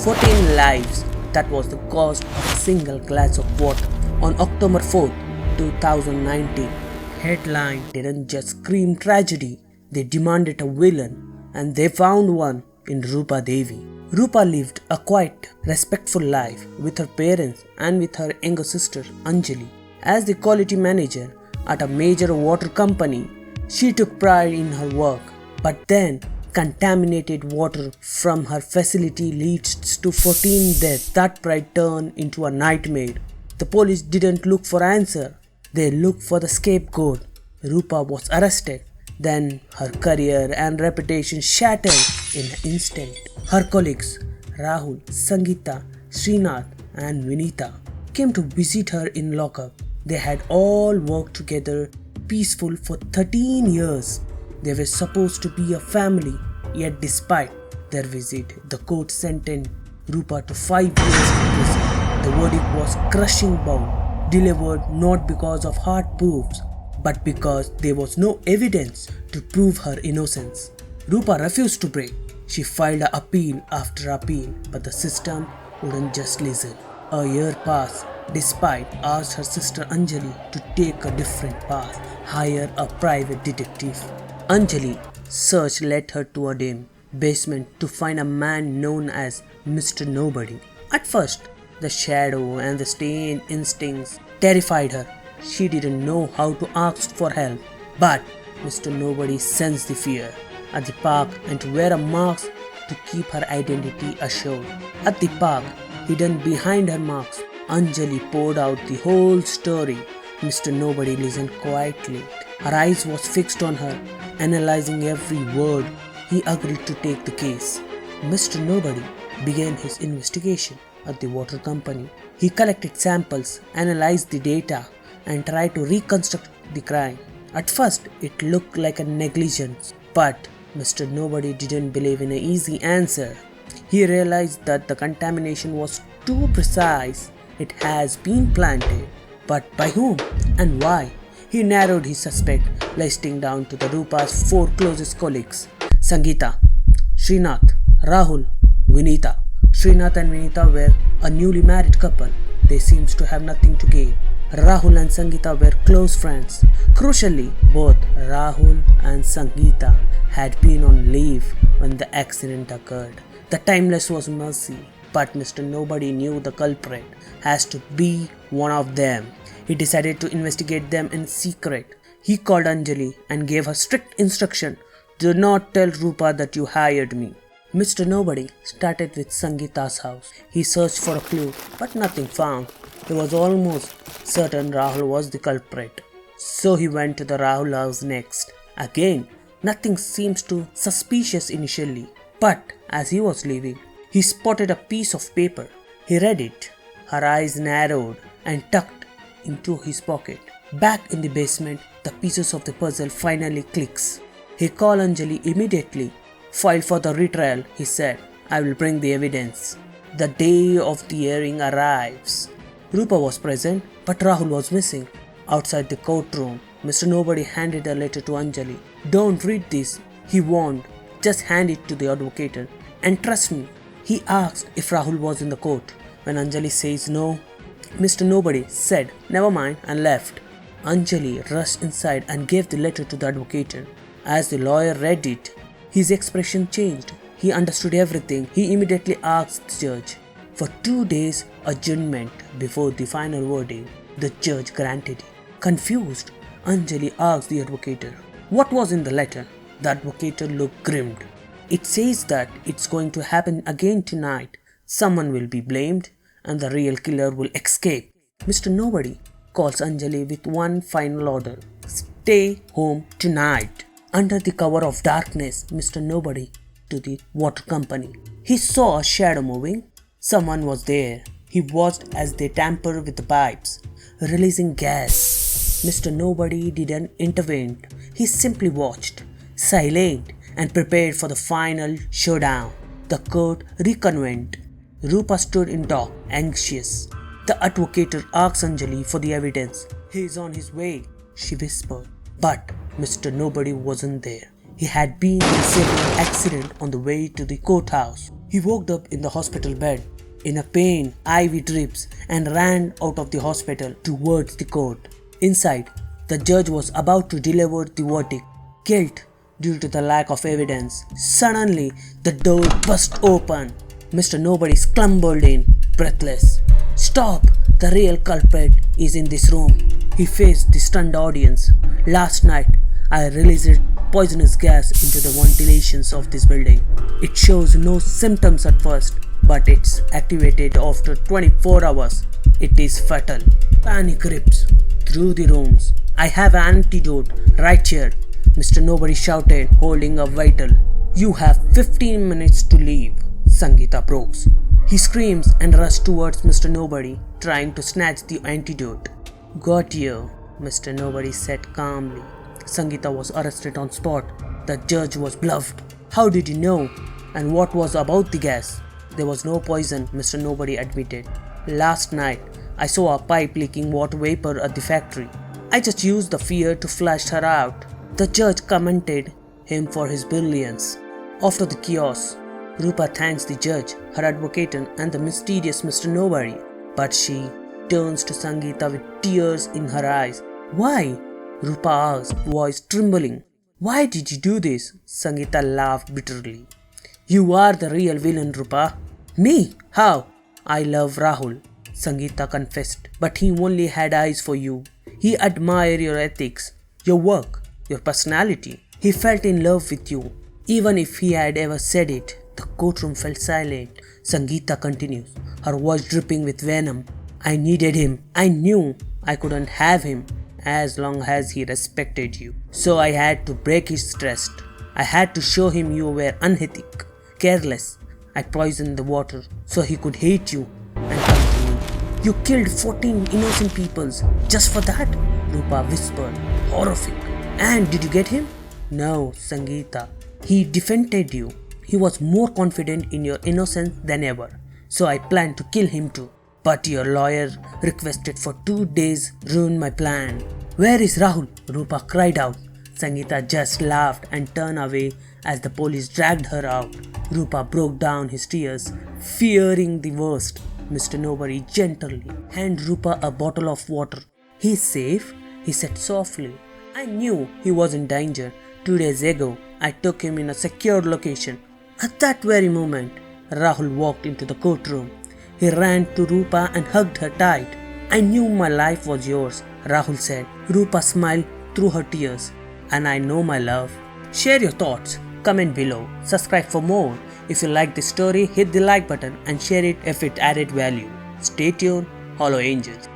14 lives. That was the cost of a single glass of water. On October 4th, 2019, headline didn't just scream tragedy, they demanded a villain, and they found one in Roopa Devi. Roopa lived a quiet, respectful life with her parents and with her younger sister Anjali. As the quality manager at a major water company, she took pride in her work. But then, contaminated water from her facility leads to 14 deaths. That pride turned into a nightmare. The police didn't look for answer. They looked for the scapegoat. Roopa was arrested. Then her career and reputation shattered in an instant. Her colleagues Rahul, Sangeeta, Srinath and Vinita came to visit her in lockup. They had all worked together peaceful for 13 years. They were supposed to be a family, yet despite their visit, the court sentenced Roopa to 5 years in prison. The verdict was crushing blow, delivered not because of hard proofs, but because there was no evidence to prove her innocence. Roopa refused to break. She filed an appeal after appeal, but the system wouldn't just listen. A year passed. Despite asked her sister Anjali to take a different path, hire a private detective. Anjali's search led her to a dim basement to find a man known as Mr. Nobody. At first, the shadow and the stained instincts terrified her. She didn't know how to ask for help, but Mr. Nobody sensed the fear at the park and to wear a mask to keep her identity assured. At the park, hidden behind her mask, Anjali poured out the whole story. Mr. Nobody listened quietly. Her eyes was fixed on her, analyzing every word. He agreed to take the case. Mr. Nobody began his investigation at the water company. He collected samples, analyzed the data, and tried to reconstruct the crime. At first, it looked like a negligence, but Mr. Nobody didn't believe in an easy answer. He realized that the contamination was too precise. It has been planted, but by whom and why? He narrowed his suspect, listing down to the Roopa's 4 closest colleagues: Sangeeta, Srinath, Rahul, Vinita. Srinath and Vinita were a newly married couple. They seemed to have nothing to gain. Rahul and Sangeeta were close friends. Crucially, both Rahul and Sangeeta had been on leave when the accident occurred. The timeless was mercy, but Mr. Nobody knew the culprit has to be one of them. He decided to investigate them in secret. He called Anjali and gave her strict instruction: do not tell Roopa that you hired me. Mr. Nobody started with Sangeeta's house. He searched for a clue, but nothing found. He was almost certain Rahul was the culprit. So he went to the Rahul house next. Again, nothing seems too suspicious initially. But as he was leaving, he spotted a piece of paper. He read it. Her eyes narrowed and tucked into his pocket. Back in the basement, the pieces of the puzzle finally clicks. He called Anjali immediately. File for the retrial, he said. I will bring the evidence. The day of the hearing arrives. Roopa was present, but Rahul was missing. Outside the courtroom, Mr. Nobody handed a letter to Anjali. Don't read this, he warned. Just hand it to the advocate and trust me. He asked if Rahul was in the court. When Anjali says no, Mr. Nobody said never mind and left. Anjali rushed inside and gave the letter to the advocate. As the lawyer read it, his expression changed. He understood everything. He immediately asked the judge for 2 days adjournment before the final verdict. The judge granted it. Confused, Anjali asked the advocate what was in the letter. The advocate looked grimmed. It says that it's going to happen again tonight. Someone will be blamed and the real killer will escape. Mr. Nobody calls Anjali with one final order. Stay home tonight. Under the cover of darkness, Mr. Nobody to the water company. He saw a shadow moving. Someone was there. He watched as they tampered with the pipes, releasing gas. Mr. Nobody didn't intervene. He simply watched, silent, and prepared for the final showdown. The court reconvened. Roopa stood in dock, anxious. The advocate asked Anjali for the evidence. He is on his way, she whispered. But Mr. Nobody wasn't there. He had been in a severe accident on the way to the courthouse. He woke up in the hospital bed, in a pain, IV drips, and ran out of the hospital towards the court. Inside, the judge was about to deliver the verdict. Guilt due to the lack of evidence. Suddenly, the door burst open. Mr. Nobody scrambled in, breathless. "Stop! The real culprit is in this room." He faced the stunned audience. "Last night, I released poisonous gas into the ventilations of this building. It shows no symptoms at first, but it's activated after 24 hours. It is fatal." Panic grips through the rooms. "I have an antidote right here," Mr. Nobody shouted, holding a vial. "You have 15 minutes to leave." Sangeeta probes. He screams and rushes towards Mr. Nobody, trying to snatch the antidote. "Got you," Mr. Nobody said calmly. Sangeeta was arrested on spot. The judge was bluffed. "How did you know? And what was about the gas?" "There was no poison," Mr. Nobody admitted. "Last night, I saw a pipe leaking water vapor at the factory. I just used the fear to flush her out." The judge commended him for his brilliance. After the chaos, Roopa thanks the judge, her advocate, and the mysterious Mr. Nobody. But she turns to Sangeeta with tears in her eyes. "Why?" Roopa asked, voice trembling. "Why did you do this?" Sangeeta laughed bitterly. "You are the real villain, Roopa." "Me? How?" "I love Rahul," Sangeeta confessed, "but he only had eyes for you. He admired your ethics, your work, your personality. He felt in love with you, even if he had ever said it." The courtroom fell silent. Sangeeta continues, her voice dripping with venom. "I needed him. I knew I couldn't have him as long as he respected you. So I had to break his trust. I had to show him you were unethical, careless. I poisoned the water so he could hate you and come to me." "You killed 14 innocent people just for that?" Roopa whispered, horrific. "And did you get him?" "No, Sangeeta. He defended you. He was more confident in your innocence than ever. So I planned to kill him too. But your lawyer requested for 2 days, ruined my plan." "Where is Rahul?" Roopa cried out. Sangeeta just laughed and turned away as the police dragged her out. Roopa broke down his tears, fearing the worst. Mr. Nobody gently handed Roopa a bottle of water. "He's safe," he said softly. "I knew he was in danger. 2 days ago, I took him in a secured location." At that very moment, Rahul walked into the courtroom. He ran to Roopa and hugged her tight. "I knew my life was yours," Rahul said. Roopa smiled through her tears. "And I know my love." Share your thoughts, comment below, subscribe for more. If you like this story, hit the like button and share it if it added value. Stay tuned, Hollow Angels.